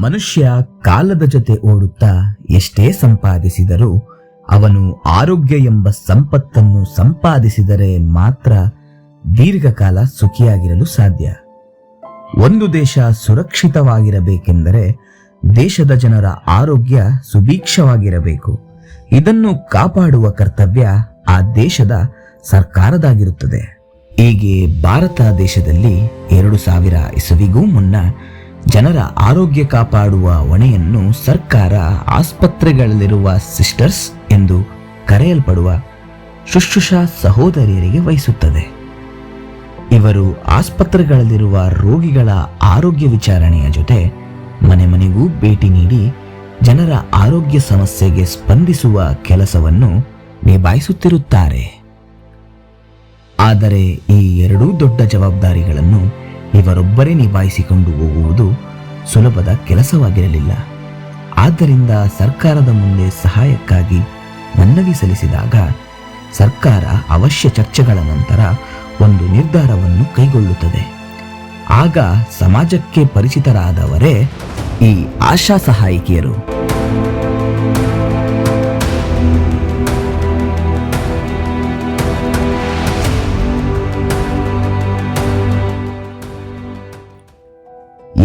ಮನುಷ್ಯ ಕಾಲದ ಜೊತೆ ಓಡುತ್ತಾ ಎಷ್ಟೇ ಸಂಪಾದಿಸಿದರೂ ಅವನು ಆರೋಗ್ಯ ಎಂಬ ಸಂಪತ್ತನ್ನು ಸಂಪಾದಿಸಿದರೆ ಮಾತ್ರ ದೀರ್ಘಕಾಲ ಸುಖಿಯಾಗಿರಲು ಸಾಧ್ಯ. ಒಂದು ದೇಶ ಸುರಕ್ಷಿತವಾಗಿರಬೇಕೆಂದರೆ ದೇಶದ ಜನರ ಆರೋಗ್ಯ ಸುಭೀಕ್ಷವಾಗಿರಬೇಕು. ಇದನ್ನು ಕಾಪಾಡುವ ಕರ್ತವ್ಯ ಆ ದೇಶದ ಸರ್ಕಾರದಾಗಿರುತ್ತದೆ. ಹೀಗೆ ಭಾರತ ದೇಶದಲ್ಲಿ 2000 ಇಸವಿಗೂ ಮುನ್ನ ಜನರ ಆರೋಗ್ಯ ಕಾಪಾಡುವ ಹೊಣೆಯನ್ನು ಸರ್ಕಾರ ಆಸ್ಪತ್ರೆಗಳಲ್ಲಿರುವ ಸಿಸ್ಟರ್ಸ್ ಎಂದು ಕರೆಯಲ್ಪಡುವ ಶುಶ್ರೂಷಾ ಸಹೋದರಿಯರಿಗೆ ವಹಿಸುತ್ತದೆ. ಇವರು ಆಸ್ಪತ್ರೆಗಳಲ್ಲಿರುವ ರೋಗಿಗಳ ಆರೋಗ್ಯ ವಿಚಾರಣೆಯ ಜೊತೆ ಮನೆ ಮನೆಗೂ ಭೇಟಿ ನೀಡಿ ಜನರ ಆರೋಗ್ಯ ಸಮಸ್ಯೆಗೆ ಸ್ಪಂದಿಸುವ ಕೆಲಸವನ್ನು ನಿಭಾಯಿಸುತ್ತಿರುತ್ತಾರೆ. ಆದರೆ ಈ ಎರಡೂ ದೊಡ್ಡ ಜವಾಬ್ದಾರಿಗಳನ್ನು ಇವರೊಬ್ಬರೇ ನಿಭಾಯಿಸಿಕೊಂಡು ಹೋಗುವುದು ಸುಲಭದ ಕೆಲಸವಾಗಿರಲಿಲ್ಲ. ಆದ್ದರಿಂದ ಸರ್ಕಾರದ ಮುಂದೆ ಸಹಾಯಕ್ಕಾಗಿ ಮನವಿ ಸಲ್ಲಿಸಿದಾಗ ಸರ್ಕಾರ ಅವಶ್ಯ ಚರ್ಚೆಗಳ ನಂತರ ಒಂದು ನಿರ್ಧಾರವನ್ನು ಕೈಗೊಳ್ಳುತ್ತದೆ. ಆಗ ಸಮಾಜಕ್ಕೆ ಪರಿಚಿತರಾದವರೇ ಈ ಆಶಾ ಸಹಾಯಕಿಯರು.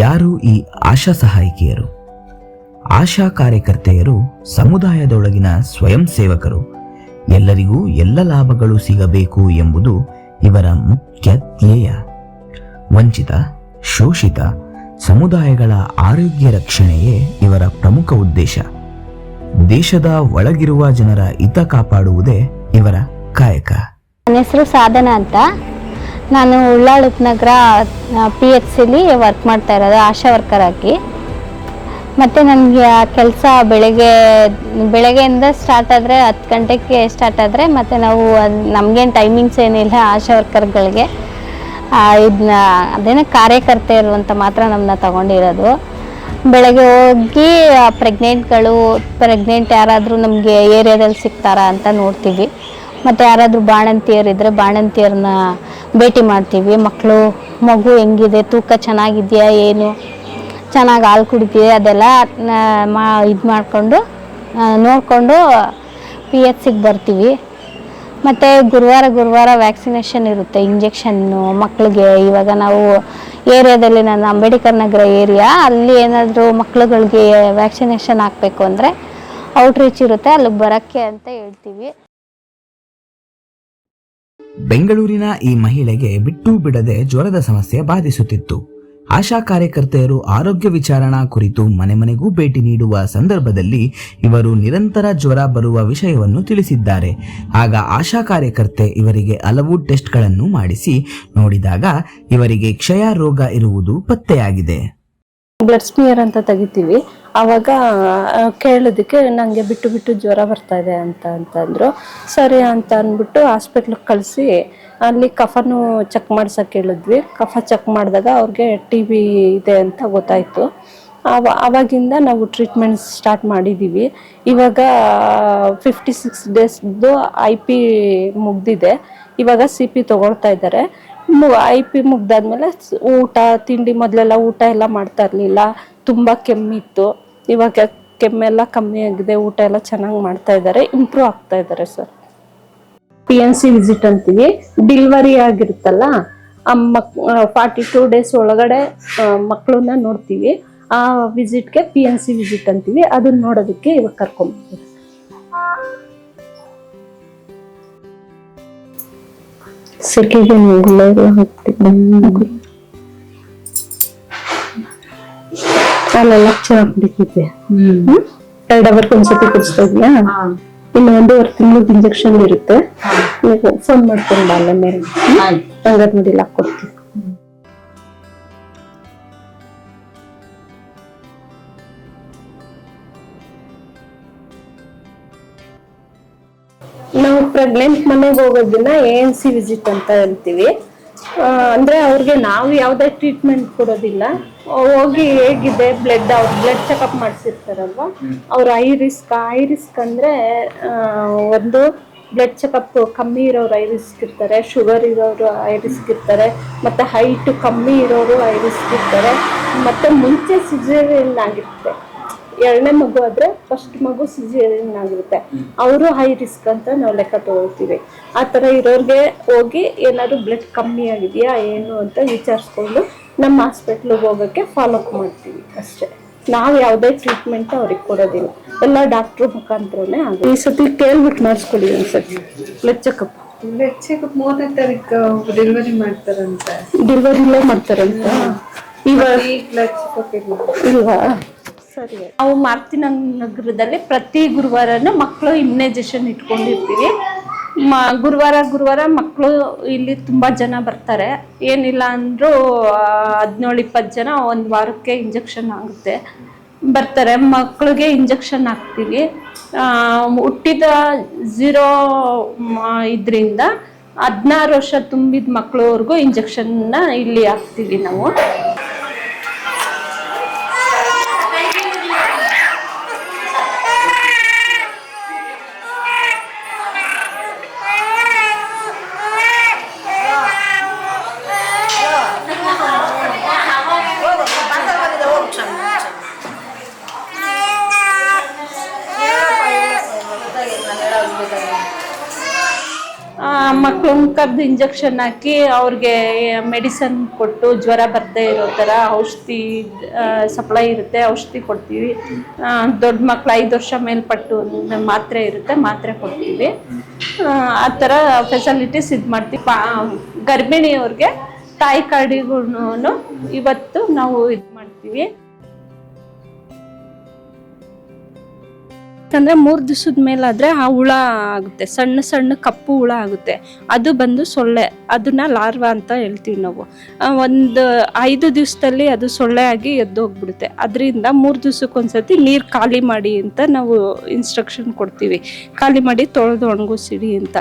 ಯಾರು ಈ ಆಶಾ ಸಹಾಯಕಿಯರು? ಆಶಾ ಕಾರ್ಯಕರ್ತೆಯರು ಸಮುದಾಯದೊಳಗಿನ ಸ್ವಯಂ ಸೇವಕರು. ಎಲ್ಲರಿಗೂ ಎಲ್ಲ ಲಾಭಗಳು ಸಿಗಬೇಕು ಎಂಬುದು ಇವರ ಮುಖ್ಯ ಧ್ಯೇಯ. ವಂಚಿತ, ಶೋಷಿತ ಸಮುದಾಯಗಳ ಆರೋಗ್ಯ ರಕ್ಷಣೆಯೇ ಇವರ ಪ್ರಮುಖ ಉದ್ದೇಶ. ದೇಶದ ಒಳಗಿರುವ ಜನರ ಹಿತ ಕಾಪಾಡುವುದೇ ಇವರ ಕಾಯಕ. ನನ್ನ ಹೆಸರು ಸಾಧನ ಅಂತ. ನಾನು ಉಳ್ಳಾಳ ಉಪನಗರ PHCಲಿ ವರ್ಕ್ ಮಾಡ್ತಾ ಇರೋದು ಆಶಾ ವರ್ಕರ್ ಆಗಿ. ಮತ್ತು ನನಗೆ ಕೆಲಸ ಬೆಳಗ್ಗೆಯಿಂದ ಸ್ಟಾರ್ಟ್ ಆದರೆ 10 ಗಂಟೆಗೆ ಸ್ಟಾರ್ಟ್ ಆದರೆ ಮತ್ತು ನಾವು ನಮಗೇನು ಟೈಮಿಂಗ್ಸ್ ಏನಿಲ್ಲ ಆಶಾ ವರ್ಕರ್ಗಳಿಗೆ. ಅದೇನೋ ಕಾರ್ಯಕರ್ತೆಯರು ಅಂತ ಮಾತ್ರ ನಮ್ಮನ್ನ ತಗೊಂಡಿರೋದು. ಬೆಳಗ್ಗೆ ಹೋಗಿ ಪ್ರೆಗ್ನೆಂಟ್ ಯಾರಾದರೂ ನಮಗೆ ಏರಿಯಾದಲ್ಲಿ ಸಿಗ್ತಾರಾ ಅಂತ ನೋಡ್ತೀವಿ. ಮತ್ತು ಯಾರಾದರೂ ಬಾಣಂತಿಯರಿದ್ದರೆ ಬಾಣಂತಿಯರನ್ನ ಭೇಟಿ ಮಾಡ್ತೀವಿ. ಮಗು ಹೆಂಗಿದೆ, ತೂಕ ಚೆನ್ನಾಗಿದೆಯಾ, ಏನು ಚೆನ್ನಾಗಿ ಹಾಲು ಕುಡಿತಿದೆ ಅದೆಲ್ಲ ಇದು ಮಾಡಿಕೊಂಡು ನೋಡಿಕೊಂಡು PHCಗೆ ಬರ್ತೀವಿ. ಮತ್ತು ಗುರುವಾರ ವ್ಯಾಕ್ಸಿನೇಷನ್ ಇರುತ್ತೆ, ಇಂಜೆಕ್ಷನ್ನು ಮಕ್ಕಳಿಗೆ. ಇವಾಗ ನಾವು ಏರಿಯಾದಲ್ಲಿ ನನ್ನ ಅಂಬೇಡ್ಕರ್ ನಗರ ಏರಿಯಾ, ಅಲ್ಲಿ ಏನಾದರೂ ಮಕ್ಕಳುಗಳಿಗೆ ವ್ಯಾಕ್ಸಿನೇಷನ್ ಹಾಕಬೇಕು ಅಂದರೆ ಔಟ್ರೀಚ್ ಇರುತ್ತೆ, ಅಲ್ಲಿಗೆ ಬರೋಕ್ಕೆ ಅಂತ ಹೇಳ್ತೀವಿ. ಬೆಂಗಳೂರಿನ ಈ ಮಹಿಳೆಗೆ ಬಿಟ್ಟು ಬಿಡದೆ ಜ್ವರದ ಸಮಸ್ಯೆ ಬಾಧಿಸುತ್ತಿತ್ತು. ಆಶಾ ಕಾರ್ಯಕರ್ತೆಯರು ಆರೋಗ್ಯ ವಿಚಾರಣಾ ಕುರಿತು ಮನೆ ಮನೆಗೂ ಭೇಟಿ ನೀಡುವ ಸಂದರ್ಭದಲ್ಲಿ ಇವರು ನಿರಂತರ ಜ್ವರ ಬರುವ ವಿಷಯವನ್ನು ತಿಳಿಸಿದ್ದಾರೆ. ಆಗ ಆಶಾ ಕಾರ್ಯಕರ್ತೆ ಇವರಿಗೆ ಹಲವು ಟೆಸ್ಟ್ಗಳನ್ನು ಮಾಡಿಸಿ ನೋಡಿದಾಗ ಇವರಿಗೆ ಕ್ಷಯ ರೋಗ ಇರುವುದು ಪತ್ತೆಯಾಗಿದೆ. ಬ್ಲಡ್ ಸ್ಮಿಯರ್ ಅಂತ ತೆಗಿತೀವಿ. ಆವಾಗ ಕೇಳೋದಕ್ಕೆ ನನಗೆ ಬಿಟ್ಟು ಜ್ವರ ಬರ್ತಾ ಇದೆ ಅಂತಂದ್ರು. ಸರಿ ಅಂತ ಅಂದ್ಬಿಟ್ಟು ಹಾಸ್ಪಿಟ್ಲಿಗೆ ಕಳಿಸಿ ಅಲ್ಲಿ ಕಫನೂ ಚೆಕ್ ಮಾಡ್ಸೋಕೆ ಹೇಳಿದ್ವಿ. ಕಫ ಚೆಕ್ ಮಾಡಿದಾಗ ಅವ್ರಿಗೆ TB ಇದೆ ಅಂತ ಗೊತ್ತಾಯಿತು. ಆವಾಗಿಂದ ನಾವು ಟ್ರೀಟ್ಮೆಂಟ್ ಸ್ಟಾರ್ಟ್ ಮಾಡಿದ್ದೀವಿ. ಇವಾಗ 56 ಡೇಸ್ದು IP ಮುಗ್ದಿದೆ. ಇವಾಗ CP ತಗೊಳ್ತಾ ಇದ್ದಾರೆ. IP ಮುಗ್ದಾದ್ಮೇಲೆ ಊಟ ತಿಂಡಿ, ಮೊದಲೆಲ್ಲ ಊಟ ಎಲ್ಲ ಮಾಡ್ತಾ ಇರಲಿಲ್ಲ, ತುಂಬ ಕೆಮ್ಮಿತ್ತು. ಇವಾಗ ಕೆಮ್ಮೆಲ್ಲ ಕಮ್ಮಿ ಆಗಿದೆ, ಊಟ ಎಲ್ಲ ಚೆನ್ನಾಗಿ ಮಾಡ್ತಾ ಇದ್ದಾರೆ, ಇಂಪ್ರೂವ್ ಆಗ್ತಾ ಇದ್ದಾರೆ ಸರ್. PNC ವಿಸಿಟ್ ಅಂತೀವಿ. ಡಿಲಿವರಿ ಆಗಿರುತ್ತಲ್ಲ 42 ಡೇಸ್ ಒಳಗಡೆ ಮಕ್ಕಳನ್ನ ನೋಡ್ತೀವಿ. ಆ ವಿಸಿಟ್ಗೆ PNC ವಿಸಿಟ್ ಅಂತೀವಿ. ಅದನ್ನ ನೋಡೋದಕ್ಕೆ ಇವಾಗ ಕರ್ಕೊಂಡ್ಬರ್ತೀವಿ. ಸೆಕೆಗೆ ಅಲ್ಲೆಲ್ಲ ಚೆನ್ನಾಗಿ ಕುಡಿತಿದ್ದೆ. 2 ಅವರ್ಗೆ ಒಂದ್ಸತಿ ಕುಡಿಸ್ತಾ ಇದೀಯಾ? ಇನ್ನು 1.5 ತಿಂಗಳಿಗೆ ಇಂಜೆಕ್ಷನ್ ಇರುತ್ತೆ. ನೀವು ಫೋನ್ ಮಾಡ್ಕೊಂಡು ಅಲ್ಲ ಮೇಲೆ ಅಂಗನವಾಡಿಲಿ ಹಾಕೊಡ್ತೀವಿ. ನಾವು ಪ್ರೆಗ್ನೆಂಟ್ ಮನೆಗೆ ಹೋಗೋದನ್ನ ANC ವಿಸಿಟ್ ಅಂತ ಹೇಳ್ತೀವಿ. ಅಂದ್ರೆ ಅವ್ರಿಗೆ ನಾವು ಯಾವುದೇ ಟ್ರೀಟ್ಮೆಂಟ್ ಕೊಡೋದಿಲ್ಲ. ಹೋಗಿ ಹೇಗಿದೆ ಬ್ಲಡ್ ಚೆಕಪ್ ಮಾಡಿಸಿರ್ತಾರಲ್ವಾ, ಅವ್ರ ಹೈ ರಿಸ್ಕ್ ಅಂದ್ರೆ ಒಂದು ಬ್ಲಡ್ ಚೆಕಪ್ ಕಮ್ಮಿ ಇರೋರು ಹೈ ರಿಸ್ಕ್ ಇರ್ತಾರೆ, ಶುಗರ್ ಇರೋರು ಹೈ ರಿಸ್ಕ್ ಇರ್ತಾರೆ, ಮತ್ತು ಹೈಟ್ ಕಮ್ಮಿ ಇರೋರು ಹೈ ರಿಸ್ಕ್ ಇರ್ತಾರೆ, ಮತ್ತು ಮುಂಚೆ ಸಿಸೇರಿಯನ್ ಆಗಿರುತ್ತೆ. 2ನೇ ಮಗು ಆದರೆ ಫಸ್ಟ್ ಮಗು ಸಿಸೇರಿಯನ್ ಆಗಿರುತ್ತೆ, ಅವರು ಹೈ ರಿಸ್ಕ್ ಅಂತ ನಾವು ಲೆಕ್ಕ ತಗೊಳ್ತೀವಿ. ಆ ಥರ ಇರೋರಿಗೆ ಹೋಗಿ ಏನಾದರೂ ಬ್ಲಡ್ ಕಮ್ಮಿ ಆಗಿದೆಯಾ ಏನು ಅಂತ ವಿಚಾರಿಸ್ಕೊಂಡು ನಮ್ಮ ಹಾಸ್ಪಿಟ್ಲಿಗೆ ಹೋಗೋಕ್ಕೆ ಫಾಲೋ ಅಪ್ ಮಾಡ್ತೀವಿ ಅಷ್ಟೇ. ನಾವು ಯಾವುದೇ ಟ್ರೀಟ್ಮೆಂಟ್ ಅವ್ರಿಗೆ ಕೊಡೋದಿಲ್ಲ, ಎಲ್ಲ ಡಾಕ್ಟ್ರ್ ಮುಖಾಂತರನೇ ಆಗುತ್ತೆ. ಈ ಸತಿ ಕೇಳ್ಬಿಟ್ಟು ಮಾಡಿಸ್ಕೊಳ್ಳಿ ಒಂದ್ಸತಿ ಬ್ಲಡ್ ಚೆಕಪ್. 3ನೇ ತಾರೀಕು ಡೆಲಿವರಿ ಮಾಡ್ತಾರಂತೆ. ಡೆಲಿವರಿಲೇ ಮಾಡ್ತಾರಂತ ಇವಾಗ ಬ್ಲಡ್ ಚೆಕಪ್ ಇಲ್ವಾ? ಸರಿ. ನಾವು ಮಾರುತಿ ನಗರದಲ್ಲಿ ಪ್ರತಿ ಗುರುವಾರನೂ ಮಕ್ಕಳು ಇಮ್ಯುನೈಸೇಷನ್ ಇಟ್ಕೊಂಡಿರ್ತೀವಿ. ಗುರುವಾರ ಮಕ್ಕಳು ಇಲ್ಲಿ ತುಂಬ ಜನ ಬರ್ತಾರೆ. ಏನಿಲ್ಲ ಅಂದರೂ 17-20 ಜನ ಒಂದು ವಾರಕ್ಕೆ ಇಂಜೆಕ್ಷನ್ ಆಗುತ್ತೆ ಬರ್ತಾರೆ. ಮಕ್ಕಳಿಗೆ ಇಂಜೆಕ್ಷನ್ ಹಾಕ್ತೀವಿ. ಹುಟ್ಟಿದ 0 ಇದರಿಂದ 16 ವರ್ಷ ತುಂಬಿದ ಮಕ್ಕಳವರೆಗೂ ಇಂಜೆಕ್ಷನ್ನ ಇಲ್ಲಿ ಹಾಕ್ತೀವಿ ನಾವು. ಮಕ್ಕಳನ್ನ ಕರೆದು ಇಂಜೆಕ್ಷನ್ ಹಾಕಿ ಅವ್ರಿಗೆ ಮೆಡಿಸನ್ ಕೊಟ್ಟು ಜ್ವರ ಬರದೇ ಇರೋ ಥರ ಔಷಧಿ ಸಪ್ಲೈ ಇರುತ್ತೆ, ಔಷಧಿ ಕೊಡ್ತೀವಿ. ದೊಡ್ಡ ಮಕ್ಕಳು 5 ವರ್ಷ ಮೇಲ್ಪಟ್ಟು ಮಾತ್ರೆ ಇರುತ್ತೆ, ಮಾತ್ರೆ ಕೊಡ್ತೀವಿ. ಆ ಥರ ಫೆಸಿಲಿಟೀಸ್ ಇದು ಮಾಡ್ತೀವಿ. ಗರ್ಭಿಣಿಯವ್ರಿಗೆ ತಾಯಿ ಕಾರ್ಡಿಗೂ ಇವತ್ತು ನಾವು ಇದು ಮಾಡ್ತೀವಿ. ಯಾಕಂದರೆ 3 ದಿವಸದ ಮೇಲಾದರೆ ಆ ಹುಳ ಆಗುತ್ತೆ, ಸಣ್ಣ ಸಣ್ಣ ಕಪ್ಪು ಹುಳ ಆಗುತ್ತೆ. ಅದು ಬಂದು ಸೊಳ್ಳೆ, ಅದನ್ನ ಲಾರ್ವಾ ಅಂತ ಹೇಳ್ತೀವಿ ನಾವು. ಒಂದು 5 ದಿವಸದಲ್ಲಿ ಅದು ಸೊಳ್ಳೆ ಆಗಿ ಎದ್ದೋಗ್ಬಿಡುತ್ತೆ. ಅದರಿಂದ 3 ದಿವಸಕ್ಕೊಂದ್ಸತಿ ನೀರು ಖಾಲಿ ಮಾಡಿ ಅಂತ ನಾವು ಇನ್ಸ್ಟ್ರಕ್ಷನ್ ಕೊಡ್ತೀವಿ. ಖಾಲಿ ಮಾಡಿ ತೊಳೆದು ಒಣಗಿಸಿಡಿ ಅಂತ.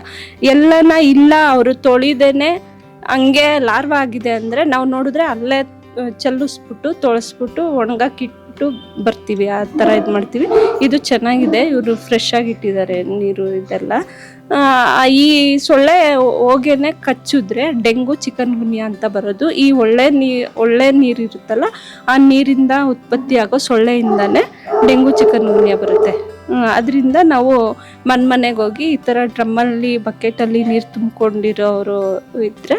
ಎಲ್ಲನ ಇಲ್ಲ ಅವರು ತೊಳಿದೇನೆ ಹಂಗೆ ಲಾರ್ವಾ ಆಗಿದೆ ಅಂದರೆ ನಾವು ನೋಡಿದ್ರೆ ಅಲ್ಲೇ ಚೆಲ್ಲಿಸ್ಬಿಟ್ಟು ತೊಳೆಸ್ಬಿಟ್ಟು ಒಣಗಾಕಿಟ್ಟು ಬರ್ತೀವಿ. ಆ ಥರ ಇದು ಮಾಡ್ತೀವಿ. ಇದು ಚೆನ್ನಾಗಿದೆ, ಇವರು ಫ್ರೆಶ್ ಆಗಿ ಇಟ್ಟಿದ್ದಾರೆ ನೀರು ಇದೆಲ್ಲ. ಈ ಸೊಳ್ಳೆ ಹೋಗೇನೆ ಕಚ್ಚಿದ್ರೆ ಡೆಂಗು ಚಿಕನ್ ಗುನ್ಯಾ ಅಂತ ಬರೋದು. ಈ ಒಳ್ಳೆ ನೀರು ಇರುತ್ತಲ್ಲ, ಆ ನೀರಿಂದ ಉತ್ಪತ್ತಿ ಆಗೋ ಸೊಳ್ಳೆಯಿಂದನೇ ಡೆಂಗು ಚಿಕನ್ ಗುನ್ಯಾ ಬರುತ್ತೆ. ಅದರಿಂದ ನಾವು ಮನೆಗೆ ಹೋಗಿ ಈ ಥರ ಡ್ರಮ್ಮಲ್ಲಿ ಬಕೆಟಲ್ಲಿ ನೀರು ತುಂಬಿಕೊಂಡಿರೋರು ಇದ್ದರೆ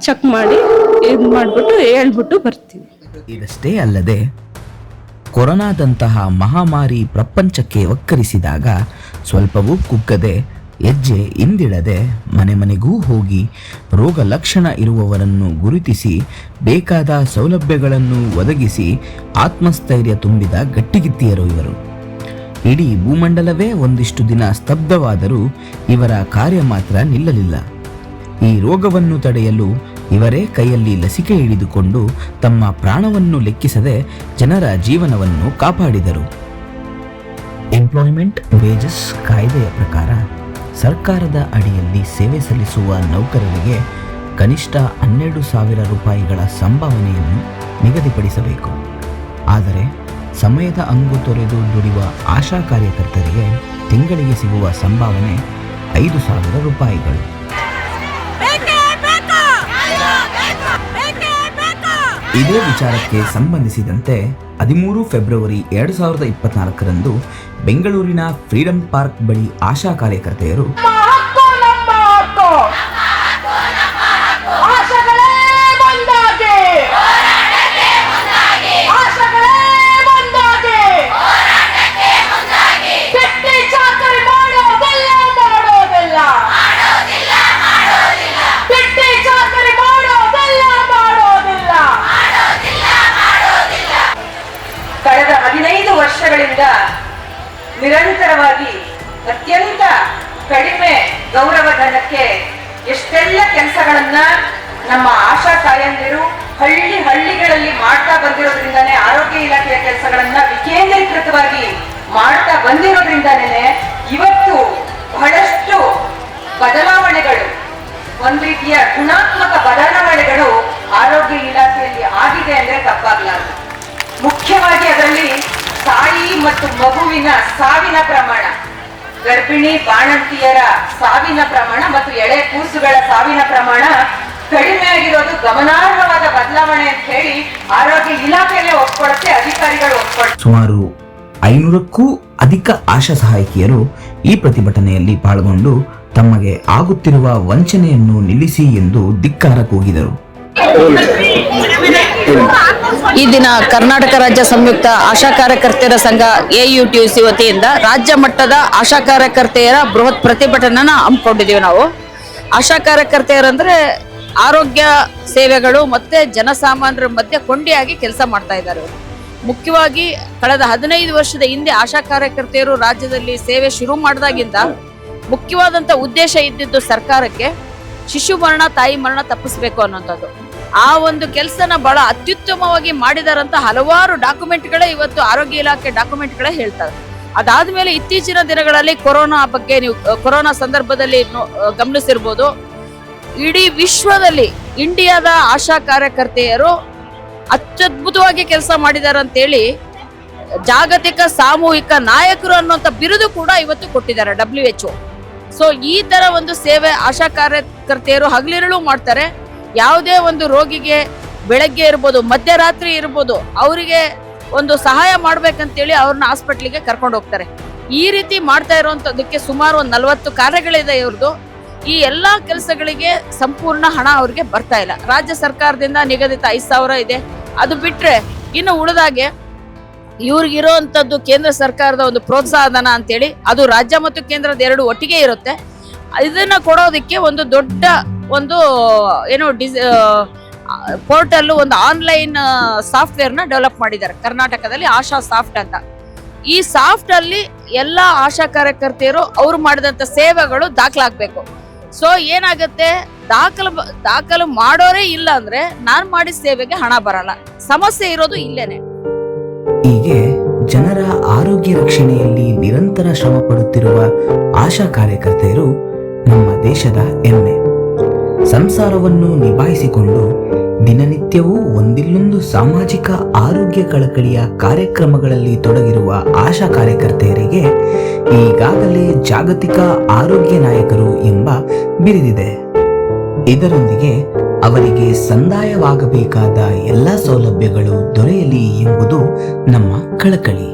ಚೆಕ್ ಮಾಡಿ ಇದು ಮಾಡಿಬಿಟ್ಟು ಹೇಳ್ಬಿಟ್ಟು ಬರ್ತೀವಿ. ಇದಷ್ಟೇ ಅಲ್ಲದೆ ಕೊರೋನಾದಂತಹ ಮಹಾಮಾರಿ ಪ್ರಪಂಚಕ್ಕೆ ಒಕ್ಕರಿಸಿದಾಗ ಸ್ವಲ್ಪವೂ ಕುಗ್ಗದೆ ಹೆಜ್ಜೆ ಹಿಂದಿಡದೆ ಮನೆಗೂ ಹೋಗಿ ರೋಗ ಲಕ್ಷಣ ಇರುವವರನ್ನು ಗುರುತಿಸಿ ಬೇಕಾದ ಸೌಲಭ್ಯಗಳನ್ನು ಒದಗಿಸಿ ಆತ್ಮಸ್ಥೈರ್ಯ ತುಂಬಿದ ಗಟ್ಟಿಗಿತ್ತಿಯರು ಇವರು. ಇಡೀ ಭೂಮಂಡಲವೇ ಒಂದಿಷ್ಟು ದಿನ ಸ್ತಬ್ಧವಾದರೂ ಇವರ ಕಾರ್ಯ ಮಾತ್ರ ನಿಲ್ಲಲಿಲ್ಲ. ಈ ರೋಗವನ್ನು ತಡೆಯಲು ಇವರೇ ಕೈಯಲ್ಲಿ ಲಸಿಕೆ ಹಿಡಿದುಕೊಂಡು ತಮ್ಮ ಪ್ರಾಣವನ್ನು ಲೆಕ್ಕಿಸದೆ ಜನರ ಜೀವನವನ್ನು ಕಾಪಾಡಿದರು. ಎಂಪ್ಲಾಯ್ಮೆಂಟ್ ವೇಜಸ್ ಕಾಯ್ದೆಯ ಪ್ರಕಾರ ಸರ್ಕಾರದ ಅಡಿಯಲ್ಲಿ ಸೇವೆ ಸಲ್ಲಿಸುವ ನೌಕರರಿಗೆ ಕನಿಷ್ಠ 12,000 ರೂಪಾಯಿಗಳ ಸಂಭಾವನೆಯನ್ನು ನಿಗದಿಪಡಿಸಬೇಕು. ಆದರೆ ಸಮಯದ ಅಂಗು ತೊರೆದು ದುಡಿಯುವ ಆಶಾ ಕಾರ್ಯಕರ್ತರಿಗೆ ತಿಂಗಳಿಗೆ ಸಿಗುವ ಸಂಭಾವನೆ 5,000 ರೂಪಾಯಿಗಳು. ಇದೇ ವಿಚಾರಕ್ಕೆ ಸಂಬಂಧಿಸಿದಂತೆ 13 ಫೆಬ್ರವರಿ 2024ರಂದು ಬೆಂಗಳೂರಿನ ಫ್ರೀಡಂ ಪಾರ್ಕ್ ಬಳಿ ಆಶಾ ಕಾರ್ಯಕರ್ತೆಯರು ಕಳೆದ 15 ವರ್ಷಗಳಿಂದ ನಿರಂತರವಾಗಿ ಅತ್ಯಂತ ಕಡಿಮೆ ಗೌರವಧನಕ್ಕೆ ಎಷ್ಟೆಲ್ಲ ಕೆಲಸಗಳನ್ನ ನಮ್ಮ ಆಶಾ ತಾಯಂದಿರು ಹಳ್ಳಿಗಳಲ್ಲಿ ಮಾಡ್ತಾ ಬಂದಿರೋದ್ರಿಂದಾನೇ, ಆರೋಗ್ಯ ಇಲಾಖೆಯ ಕೆಲಸಗಳನ್ನ ವಿಕೇಂದ್ರೀಕೃತವಾಗಿ ಮಾಡ್ತಾ ಬಂದಿರೋದ್ರಿಂದಾನೇ ಇವತ್ತು ಬಹಳಷ್ಟು ಬದಲಾವಣೆಗಳು, ಒಂದ್ ರೀತಿಯ ಗುಣಾತ್ಮಕ ಬದಲಾವಣೆಗಳು ಆರೋಗ್ಯ ಇಲಾಖೆಯಲ್ಲಿ ಆಗಿದೆ ಅಂದ್ರೆ ತಪ್ಪಾಗಲಾರದು. ಮುಖ್ಯವಾಗಿ ಅದರಲ್ಲಿ ತಾಯಿ ಮತ್ತು ಮಗುವಿನ ಸಾವಿನ ಪ್ರಮಾಣ, ಗರ್ಭಿಣಿ ಬಾಣಂತಿಯರ ಸಾವಿನ ಪ್ರಮಾಣ ಮತ್ತು ಎಳೆ ಕೂಸುಗಳ ಸಾವಿನ ಪ್ರಮಾಣ ಕಡಿಮೆ ಆಗಿರೋದು ಗಮನಾರ್ಹವಾದ ಬದಲಾವಣೆ ಅಂತ ಹೇಳಿ ಆರೋಗ್ಯ ಇಲಾಖೆನೇ ಒಪ್ಕೊಳ್ಳುತ್ತೆ, ಅಧಿಕಾರಿಗಳು ಒಪ್ಕೊಳ್ಳುತ್ತೆ. ಸುಮಾರು 500ಕ್ಕೂ ಅಧಿಕ ಆಶಾ ಸಹಾಯಕಿಯರು ಈ ಪ್ರತಿಭಟನೆಯಲ್ಲಿ ಪಾಲ್ಗೊಂಡು ತಮಗೆ ಆಗುತ್ತಿರುವ ವಂಚನೆಯನ್ನು ನಿಲ್ಲಿಸಿ ಎಂದು ಧಿಕ್ಕಾರ ಕೂಗಿದರು. ಈ ದಿನ ಕರ್ನಾಟಕ ರಾಜ್ಯ ಸಂಯುಕ್ತ ಆಶಾ ಕಾರ್ಯಕರ್ತೆಯರ ಸಂಘ AUTUC ವತಿಯಿಂದ ರಾಜ್ಯ ಮಟ್ಟದ ಆಶಾ ಕಾರ್ಯಕರ್ತೆಯರ ಬೃಹತ್ ಪ್ರತಿಭಟನೆನ ಹಮ್ಮಿಕೊಂಡಿದ್ದೀವಿ. ನಾವು ಆಶಾ ಕಾರ್ಯಕರ್ತೆಯರಂದ್ರೆ ಆರೋಗ್ಯ ಸೇವೆಗಳು ಮತ್ತೆ ಜನಸಾಮಾನ್ಯರ ಮಧ್ಯೆ ಕೊಂಡಿಯಾಗಿ ಕೆಲಸ ಮಾಡ್ತಾ ಇದ್ದಾರೆ. ಮುಖ್ಯವಾಗಿ ಕಳೆದ 15 ವರ್ಷದ ಹಿಂದೆ ಆಶಾ ಕಾರ್ಯಕರ್ತೆಯರು ರಾಜ್ಯದಲ್ಲಿ ಸೇವೆ ಶುರು ಮಾಡಿದಾಗಿಂದ ಮುಖ್ಯವಾದಂತ ಉದ್ದೇಶ ಇದ್ದಿದ್ದು ಸರ್ಕಾರಕ್ಕೆ ಶಿಶು ಮರಣ, ತಾಯಿ ಮರಣ ತಪ್ಪಿಸ್ಬೇಕು ಅನ್ನೋಂಥದ್ದು. ಆ ಒಂದು ಕೆಲಸನ ಬಹಳ ಅತ್ಯುತ್ತಮವಾಗಿ ಮಾಡಿದಾರಂತ ಹಲವಾರು ಡಾಕ್ಯುಮೆಂಟ್ಗಳೇ ಇವತ್ತು ಆರೋಗ್ಯ ಇಲಾಖೆ ಡಾಕ್ಯುಮೆಂಟ್ಗಳೇ ಹೇಳ್ತಾರೆ. ಅದಾದ್ಮೇಲೆ ಇತ್ತೀಚಿನ ದಿನಗಳಲ್ಲಿ ಕೊರೋನಾ ಬಗ್ಗೆ ನೀವು ಕೊರೋನಾ ಸಂದರ್ಭದಲ್ಲಿ ಗಮನಿಸಿರ್ಬೋದು, ಇಡೀ ವಿಶ್ವದಲ್ಲಿ ಇಂಡಿಯಾದ ಆಶಾ ಕಾರ್ಯಕರ್ತೆಯರು ಅತ್ಯದ್ಭುತವಾಗಿ ಕೆಲಸ ಮಾಡಿದ್ದಾರೆ ಅಂತೇಳಿ ಜಾಗತಿಕ ಸಾಮೂಹಿಕ ನಾಯಕರು ಅನ್ನುವಂಥ ಬಿರುದು ಕೂಡ ಇವತ್ತು ಕೊಟ್ಟಿದ್ದಾರೆ WHO. ಸೊ ಈ ತರ ಒಂದು ಸೇವೆ ಆಶಾ ಕಾರ್ಯಕರ್ತೆಯರು ಹಗಲಿರುಳು ಮಾಡ್ತಾರೆ. ಯಾವುದೇ ಒಂದು ರೋಗಿಗೆ ಬೆಳಗ್ಗೆ ಇರ್ಬೋದು, ಮಧ್ಯರಾತ್ರಿ ಇರ್ಬೋದು, ಅವರಿಗೆ ಒಂದು ಸಹಾಯ ಮಾಡ್ಬೇಕಂತೇಳಿ ಅವ್ರನ್ನ ಹಾಸ್ಪಿಟ್ಲಿಗೆ ಕರ್ಕೊಂಡು ಹೋಗ್ತಾರೆ. ಈ ರೀತಿ ಮಾಡ್ತಾ ಇರುವಂತದಕ್ಕೆ ಸುಮಾರು ಒಂದು 40 ಕಾರ್ಯಗಳಿದೆ ಇವ್ರದ್ದು. ಈ ಎಲ್ಲಾ ಕೆಲಸಗಳಿಗೆ ಸಂಪೂರ್ಣ ಹಣ ಅವ್ರಿಗೆ ಬರ್ತಾ ಇಲ್ಲ. ರಾಜ್ಯ ಸರ್ಕಾರದಿಂದ ನಿಗದಿತ 5,000 ಇದೆ. ಅದು ಬಿಟ್ರೆ ಇನ್ನು ಉಳಿದಾಗೆ ಇವ್ರಿಗಿರೋಂಥದ್ದು ಕೇಂದ್ರ ಸರ್ಕಾರದ ಒಂದು ಪ್ರೋತ್ಸಾಹ ಧನ ಅಂತೇಳಿ, ಅದು ರಾಜ್ಯ ಮತ್ತು ಕೇಂದ್ರದ ಎರಡು ಒಟ್ಟಿಗೆ ಇರುತ್ತೆ. ಇದನ್ನ ಕೊಡೋದಕ್ಕೆ ಒಂದು ದೊಡ್ಡ ಒಂದು ಏನೋ ಪೋರ್ಟಲ್, ಒಂದು ಆನ್ಲೈನ್ ಸಾಫ್ಟ್ವೇರ್ನ ಡೆವಲಪ್ ಮಾಡಿದ್ದಾರೆ ಕರ್ನಾಟಕದಲ್ಲಿ, ಆಶಾ ಸಾಫ್ಟ್ ಅಂತ. ಈ ಸಾಫ್ಟ್ ಅಲ್ಲಿ ಎಲ್ಲಾ ಆಶಾ ಕಾರ್ಯಕರ್ತೆಯರು ಅವ್ರು ಮಾಡಿದಂತ ಸೇವೆಗಳು ದಾಖಲಾಗಬೇಕು. ಸೊ ಏನಾಗುತ್ತೆ, ದಾಖಲು ಮಾಡೋರೇ ಇಲ್ಲ ಅಂದ್ರೆ ನಾನ್ ಮಾಡಿದ ಸೇವೆಗೆ ಹಣ ಬರಲ್ಲ. ಸಮಸ್ಯೆ ಇರೋದು ಇಲ್ಲೇನೆ. ಹೀಗೆ ಜನರ ಆರೋಗ್ಯ ರಕ್ಷಣೆಯಲ್ಲಿ ನಿರಂತರ ಶ್ರಮ ಪಡುತ್ತಿರುವ ಆಶಾ ಕಾರ್ಯಕರ್ತೆಯರು ನಮ್ಮ ದೇಶದ ಹೆಮ್ಮೆ. ಸಂಸಾರವನ್ನು ನಿಭಾಯಿಸಿಕೊಂಡು ದಿನನಿತ್ಯವೂ ಒಂದಿಲ್ಲೊಂದು ಸಾಮಾಜಿಕ ಆರೋಗ್ಯ ಕಳಕಳಿಯ ಕಾರ್ಯಕ್ರಮಗಳಲ್ಲಿ ತೊಡಗಿರುವ ಆಶಾ ಕಾರ್ಯಕರ್ತೆಯರಿಗೆ ಈಗಾಗಲೇ ಜಾಗತಿಕ ಆರೋಗ್ಯ ನಾಯಕರು ಎಂಬ ಬಿರುದಿದೆ. ಇದರೊಂದಿಗೆ ಅವರಿಗೆ ಸಂದಾಯವಾಗಬೇಕಾದ ಎಲ್ಲ ಸೌಲಭ್ಯಗಳು ದೊರೆಯಲಿ ಎಂಬುದು ನಮ್ಮ ಕಳಕಳಿ.